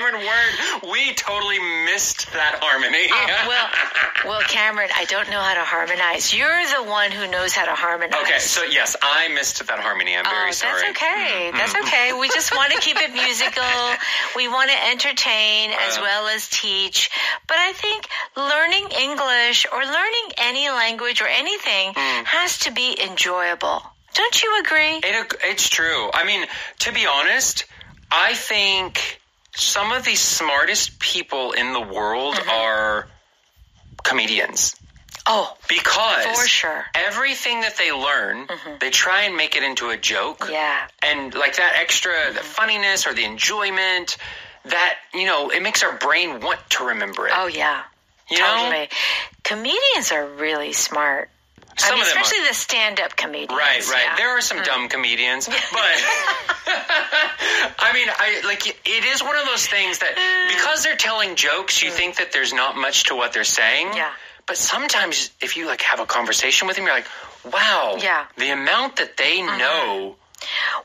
Cameron Word, we totally missed that harmony. Well, Cameron, I don't know how to harmonize. You're the one who knows how to harmonize. Okay, so yes, I missed that harmony. I'm very sorry. That's okay. That's okay. We just want to keep it musical. We want to entertain as well as teach. But I think learning English or learning any language or anything has to be enjoyable. Don't you agree? It's true. I mean, to be honest, I think some of the smartest people in the world are comedians. Oh, because for sure. Everything that they learn, they try and make it into a joke. Yeah. And like that extra the funniness or the enjoyment, that, it makes our brain want to remember it. Oh, yeah. Totally. Comedians are really smart. Some of them especially the stand-up comedians. Right. Yeah. There are some dumb comedians, but I mean, it is one of those things that because they're telling jokes, you think that there's not much to what they're saying. Yeah. But sometimes if you have a conversation with them, you're like, wow, the amount that they know.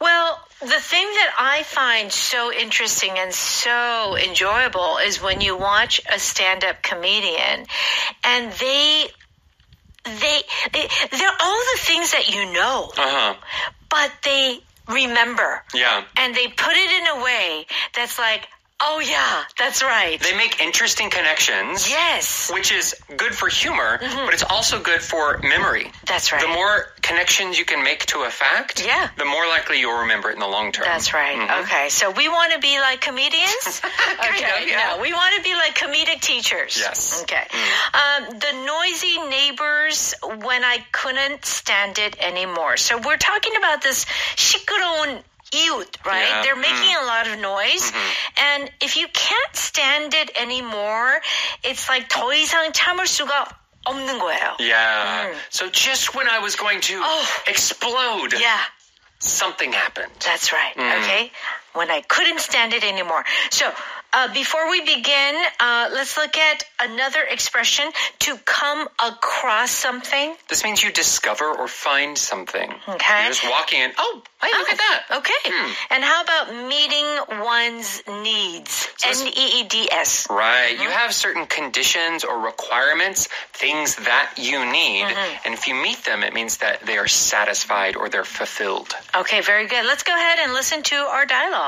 Well, the thing that I find so interesting and so enjoyable is when you watch a stand-up comedian and they're all the things that you know, but they remember. Yeah. And they put it in a way that's like, oh, yeah, that's right. They make interesting connections. Yes. Which is good for humor, but it's also good for memory. That's right. The more connections you can make to a fact, the more likely you'll remember it in the long term. That's right. Okay, so we want to be like comedians? No, we want to be like comedic teachers. Yes. Okay. The noisy neighbors when I couldn't stand it anymore. So we're talking about this 시끄러운 이웃, right? Yeah. They're making a lot of noise. And if you can't stand it anymore, it's like 더 이상 참을 수가 없는 거예요. Yeah. So just when I was going to explode, something happened. That's right. Okay. When I couldn't stand it anymore. So before we begin, let's look at another expression, to come across something. This means you discover or find something. Okay. You're just walking in, hey, look at that. Okay. And how about meeting one's needs? Needs. Right. You have certain conditions or requirements, things that you need. And if you meet them, it means that they are satisfied or they're fulfilled. Okay, very good. Let's go ahead and listen to our dialogue.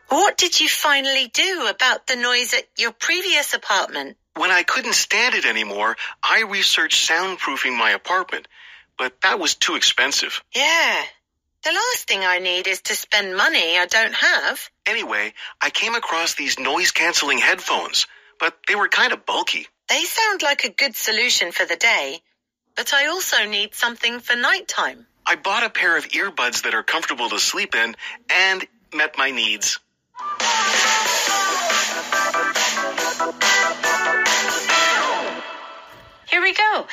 What did you finally do about the noise at your previous apartment? When I couldn't stand it anymore, I researched soundproofing my apartment, but that was too expensive. Yeah. The last thing I need is to spend money I don't have. Anyway, I came across these noise-canceling headphones, but they were kind of bulky. They sound like a good solution for the day, but I also need something for nighttime. I bought a pair of earbuds that are comfortable to sleep in and met my needs. Here we go.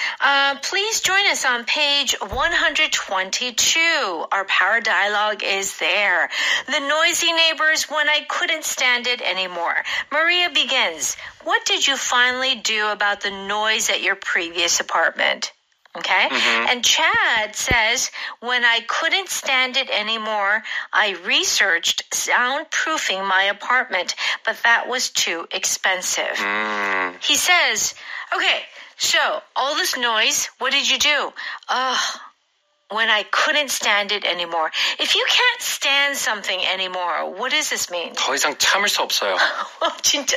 Please join us on page 122. Our power dialogue is there. The noisy neighbors when I couldn't stand it anymore. Maria begins. What did you finally do about the noise at your previous apartment? Okay. And Chad says, when I couldn't stand it anymore, I researched soundproofing my apartment, but that was too expensive. He says, okay, so all this noise, what did you do? When I couldn't stand it anymore. If you can't stand something anymore, what does this mean? 더 이상 참을 수 없어요. Well,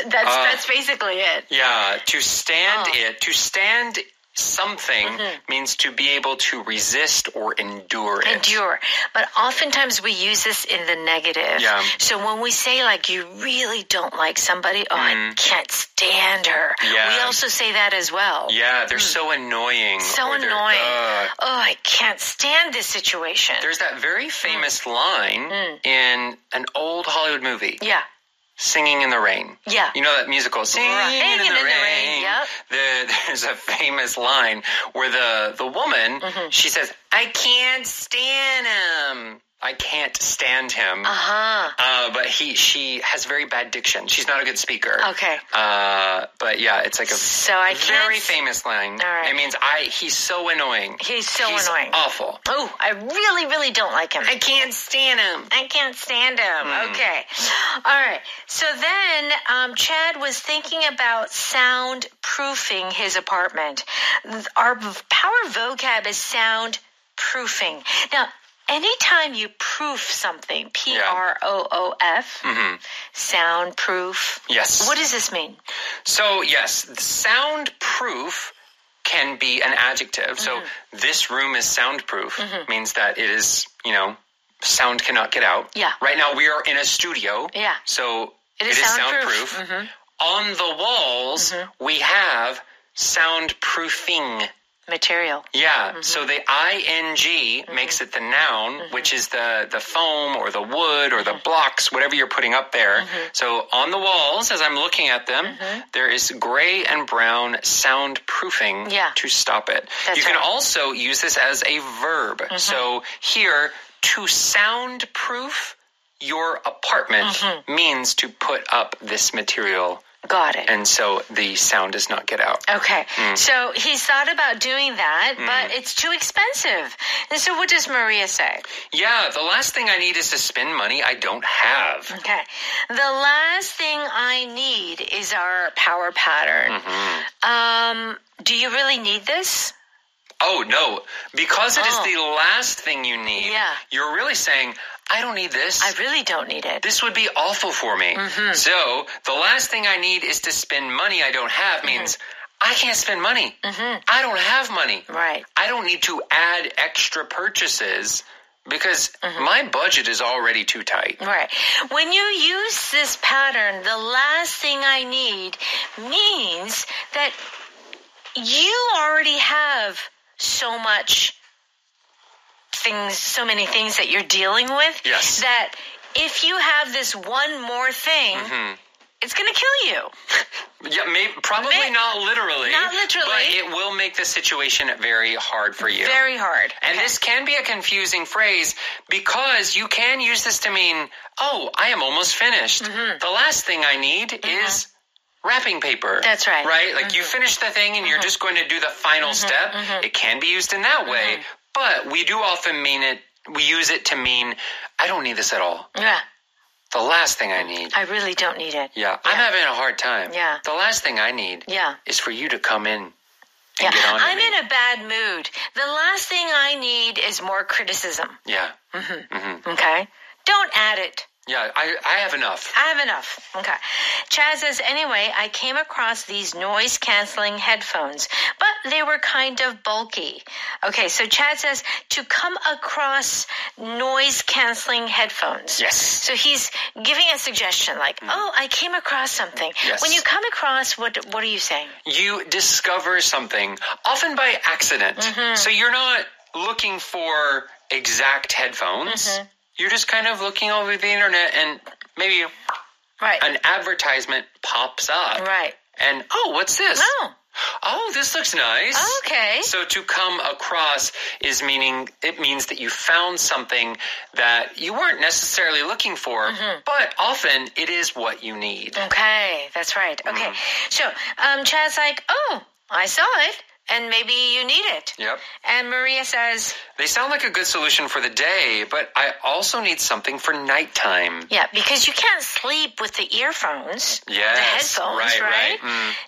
that's basically it. Yeah, to stand something means to be able to resist or endure it. Endure. But oftentimes we use this in the negative. Yeah. So when we say like you really don't like somebody, I can't stand her. Yeah. We also say that as well. Yeah, they're so annoying. So annoying. I can't stand this situation. There's that very famous line in an old Hollywood movie. Yeah. Singing in the Rain. Yeah. You know that musical, Singing in the Rain. Yep. There's a famous line where the woman, she says, I can't stand him. I can't stand him. But she has very bad diction. She's not a good speaker. Okay. But yeah, it's like a very famous line. All right. It means he's so annoying. He's annoying. Awful. Oh, I really, really don't like him. I can't stand him. I can't stand him. Okay. All right. So then Chad was thinking about soundproofing his apartment. Our power vocab is soundproofing. Now, anytime you proof something, P-R-O-O-F, soundproof. Yes. What does this mean? So, yes, soundproof can be an adjective. So, this room is soundproof. Means that it is, sound cannot get out. Yeah. Right now, we are in a studio. Yeah. So, it is soundproof. On the walls, we have soundproofing material. Yeah, so the ing makes it the noun, which is the foam or the wood or the blocks, whatever you're putting up there. So on the walls, as I'm looking at them, there is gray and brown soundproofing to stop it. You can also use this as a verb. So here, to soundproof your apartment means to put up this material. Got it. And so the sound does not get out. Okay. So he's thought about doing that, but it's too expensive. And so what does Maria say? Yeah, the last thing I need is to spend money I don't have. Okay. The last thing I need is our power pattern. Do you really need this? Oh, no. Because it is the last thing you need, you're really saying, I don't need this. I really don't need it. This would be awful for me. So the last thing I need is to spend money I don't have means I can't spend money. I don't have money. Right. I don't need to add extra purchases because my budget is already too tight. Right. When you use this pattern, the last thing I need means that you already have so many things that you're dealing with that if you have this one more thing, it's going to kill you. Yeah, probably not literally. Not literally. But it will make the situation very hard for you. Very hard. And this can be a confusing phrase because you can use this to mean, oh, I am almost finished. The last thing I need is wrapping paper. That's right. Right? Like you finish the thing and you're just going to do the final step. It can be used in that way. But we do often we use it to mean, I don't need this at all. Yeah. The last thing I need. I really don't need it. Yeah. I'm having a hard time. Yeah. The last thing I need is for you to come in and get on I'm me. in a bad mood. The last thing I need is more criticism. Yeah. Okay? Don't add it. Yeah, I have enough. I have enough. Okay. Chad says, anyway, I came across these noise-canceling headphones, but they were kind of bulky. Okay, so Chad says to come across noise-canceling headphones. Yes. So he's giving a suggestion like, oh, I came across something. Yes. When you come across, what are you saying? You discover something, often by accident. So you're not looking for exact headphones. You're just kind of looking over the internet and maybe an advertisement pops up. Right. And, what's this? Oh, this looks nice. Okay. So to come across it means that you found something that you weren't necessarily looking for, but often it is what you need. Okay, that's right. Okay. So Chad's like, oh, I saw it. And maybe you need it. Yep. And Maria says, they sound like a good solution for the day, but I also need something for nighttime. Yeah, because you can't sleep with the earphones. Yes. The headphones, right?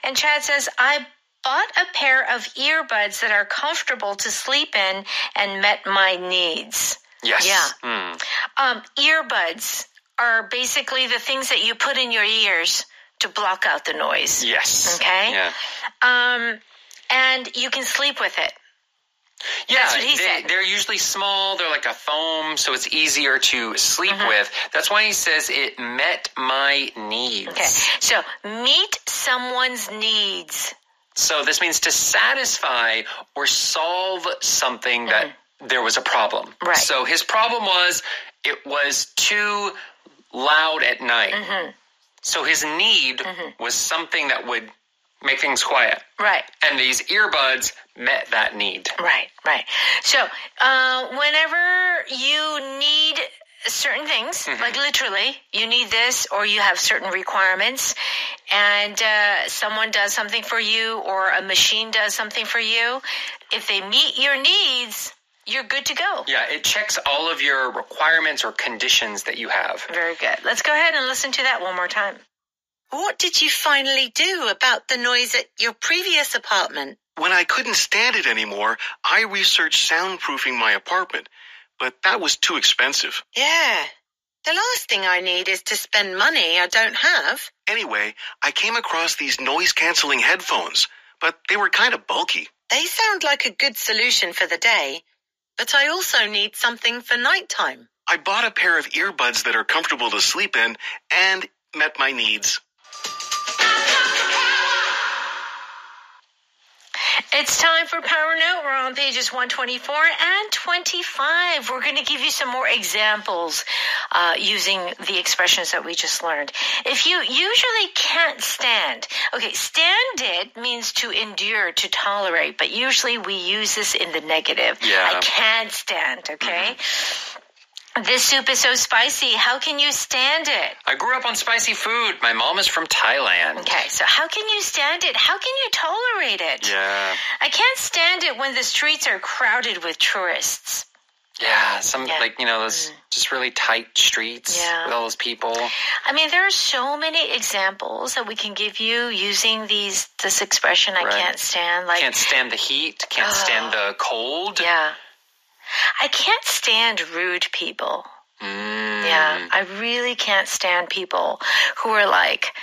And Chad says, I bought a pair of earbuds that are comfortable to sleep in and met my needs. Yes. Yeah. Earbuds are basically the things that you put in your ears to block out the noise. Yes. Okay? Yeah. And you can sleep with it. Yeah, that's what he said. They're usually small. They're like a foam, so it's easier to sleep with. That's why he says it met my needs. Okay, so meet someone's needs. So this means to satisfy or solve something that there was a problem. Right. So his problem was it was too loud at night. So his need was something that would make things quiet. Right. And these earbuds met that need. Right. So, whenever you need certain things, like literally, you need this or you have certain requirements, and someone does something for you or a machine does something for you, if they meet your needs, you're good to go. Yeah, it checks all of your requirements or conditions that you have. Very good. Let's go ahead and listen to that one more time. What did you finally do about the noise at your previous apartment? When I couldn't stand it anymore, I researched soundproofing my apartment, but that was too expensive. Yeah. The last thing I need is to spend money I don't have. Anyway, I came across these noise-canceling headphones, but they were kind of bulky. They sound like a good solution for the day, but I also need something for nighttime. I bought a pair of earbuds that are comfortable to sleep in and met my needs. It's time for Power Note. We're on pages 124 and 25. We're going to give you some more examples using the expressions that we just learned. If you usually can't stand, stand it means to endure, to tolerate, but usually we use this in the negative. Yeah. I can't stand, okay? This soup is so spicy. How can you stand it? I grew up on spicy food. My mom is from Thailand. Okay, so how can you stand it? How can you tolerate it? Yeah. I can't stand it when the streets are crowded with tourists. Yeah, those just really tight streets with all those people. I mean, there are so many examples that we can give you using this expression, I can't stand. Like, can't stand the heat, can't stand the cold. Yeah. I can't stand rude people. Yeah, I really can't stand people who are like,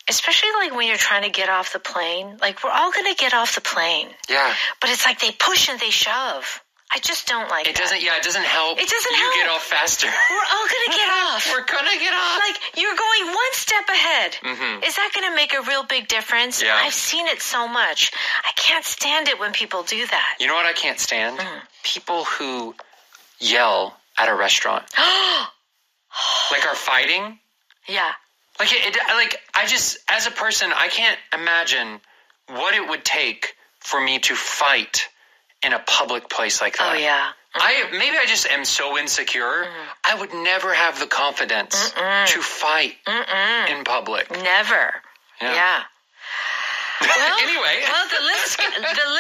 especially like when you're trying to get off the plane. Like, we're all going to get off the plane. Yeah. But it's like they push and they shove. I just don't like it. It doesn't help. It doesn't help. You get off faster. We're all going to get off. We're going to get off. Like, you're going one step ahead. Is that going to make a real big difference? Yeah. I've seen it so much. I can't stand it when people do that. You know what I can't stand? People who yell at a restaurant. Like, are fighting. Yeah. I just, as a person, I can't imagine what it would take for me to fight in a public place like that. Oh, yeah. Maybe I just am so insecure. I would never have the confidence to fight in public. Never. Yeah. Well, anyway. Well, the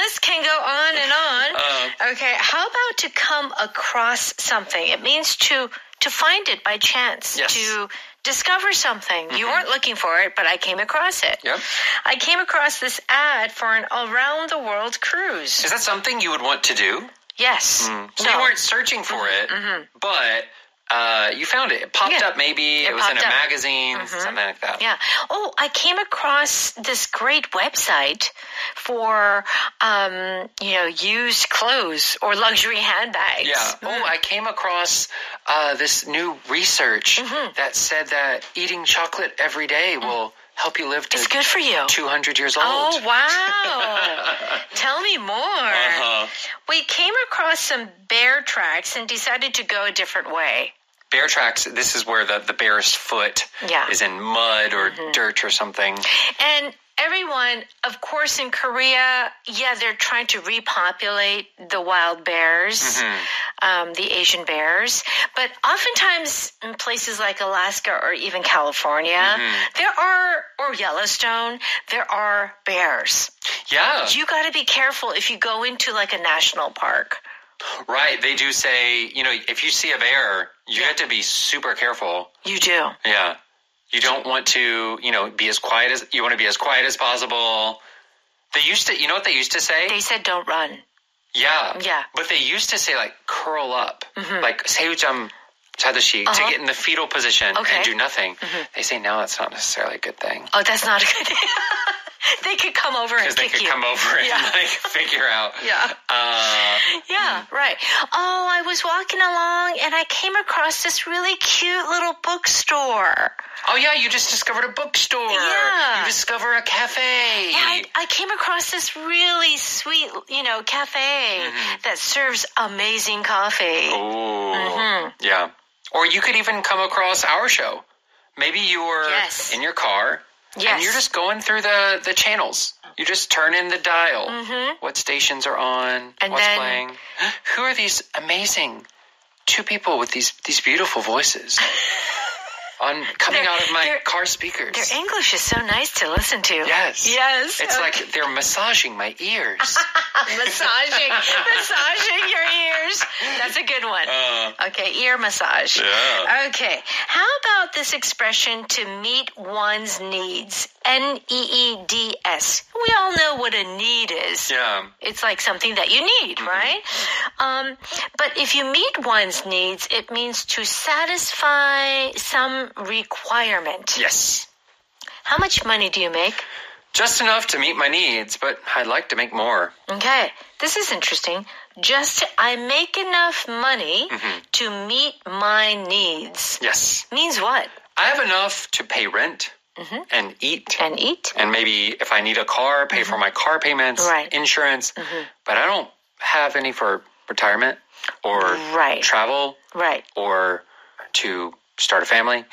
list can go on and on. Okay. How about to come across something? It means to find it by chance. Yes. To discover something. You weren't looking for it, but I came across it. Yep. I came across this ad for an around-the-world cruise. Is that something you would want to do? Yes. So you weren't searching for it, but you found it. It popped up maybe. It was in a magazine, something like that. Yeah. Oh, I came across this great website for, used clothes or luxury handbags. Yeah. Oh, I came across this new research that said that eating chocolate every day will help you live to it's good for you. 200 years old. Oh, wow. Tell me more. We came across some bear tracks and decided to go a different way. Bear tracks, this is where the bear's foot is in mud or dirt or something. And everyone, of course, in Korea, they're trying to repopulate the wild bears, the Asian bears. But oftentimes in places like Alaska or even California, or Yellowstone, there are bears. Yeah. You got to be careful if you go into like a national park. Right. They do say, if you see a bear, you have to be super careful. You do. Yeah. You don't want to, be as quiet as possible. They used to, you know what they used to say? They said don't run. Yeah. Yeah. But they used to say like curl up. Like 세우잠 자듯이 to get in the fetal position and do nothing. They say now that's not necessarily a good thing. Oh, that's not a good thing. They could come over and kick you. Because they could come over and figure out. Right. Oh, I was walking along and I came across this really cute little bookstore. Oh, yeah, you just discovered a bookstore. Yeah. You discover a cafe. Yeah, I came across this really sweet, cafe that serves amazing coffee. Oh, yeah. Or you could even come across our show. Maybe you were in your car Yes. And you're just going through the channels. You just turn in the dial. What stations are on, and what's then, playing. Who are these amazing two people with these beautiful voices coming out of my car speakers? Their English is so nice to listen to. Yes. Yes. It's like they're massaging my ears. massaging your ears. That's a good one. Okay, ear massage. Yeah. Okay. How about this expression to meet one's needs? Needs. We all know what a need is. Yeah. It's like something that you need, right? But if you meet one's needs, it means to satisfy some requirement. Yes. How much money do you make? Just enough to meet my needs, but I'd like to make more. Okay, this is interesting. I make enough money to meet my needs. Yes. Means what? I have enough to pay rent and eat. And eat? And maybe if I need a car, pay for my car payments, insurance. But I don't have any for retirement or travel or to start a family.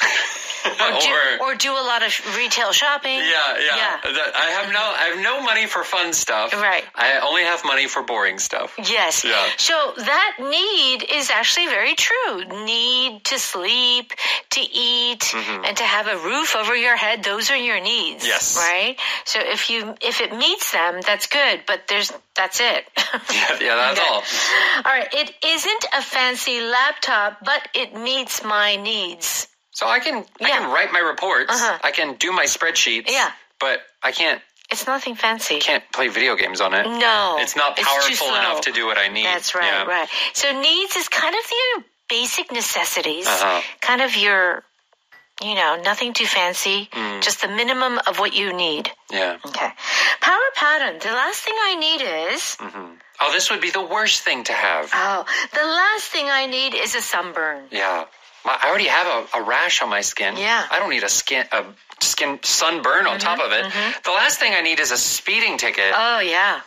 Or do a lot of retail shopping. Yeah. I have no money for fun stuff. Right. I only have money for boring stuff. Yes. Yeah. So that need is actually very true. Need to sleep, to eat, and to have a roof over your head. Those are your needs. Yes. Right? So if it meets them, that's good, but that's it. Yeah, that's all. All right. It isn't a fancy laptop, but it meets my needs. So I can write my reports. I can do my spreadsheets. Yeah. But I can't. It's nothing fancy. Can't play video games on it. No. It's not powerful enough to do what I need. That's right. Yeah. Right. So needs is kind of your basic necessities. Kind of your, nothing too fancy. Just the minimum of what you need. Yeah. Okay. Power pattern. The last thing I need is. Oh, this would be the worst thing to have. Oh, the last thing I need is a sunburn. Yeah. I already have a rash on my skin. Yeah. I don't need a skin sunburn on top of it. The last thing I need is a speeding ticket. Oh, yeah.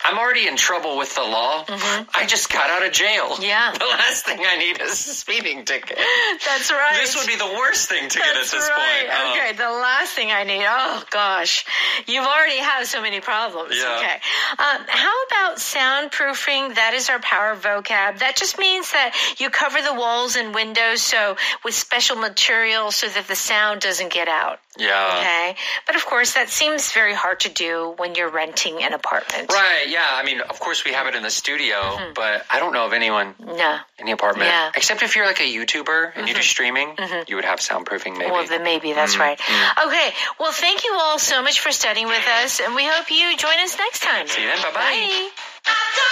I'm already in trouble with the law. I just got out of jail. Yeah. The last thing I need is a speeding ticket. That's right. This would be the worst thing to get at this point. Okay, the last thing I need. Oh, gosh. You've already had so many problems. Yeah. Okay. How about soundproofing? That is our power vocab. That just means that you cover the walls and windows with special material so that the sound doesn't get out. Yeah. Okay. But of course, that seems very hard to do when you're renting an apartment. Right. Yeah. I mean, of course we have it in the studio, but I don't know of anyone in the apartment. Yeah. Except if you're like a YouTuber and you do streaming, you would have soundproofing maybe. Well, then maybe that's right. Okay. Well, thank you all so much for studying with us, and we hope you join us next time. See you then. Bye-bye. Bye.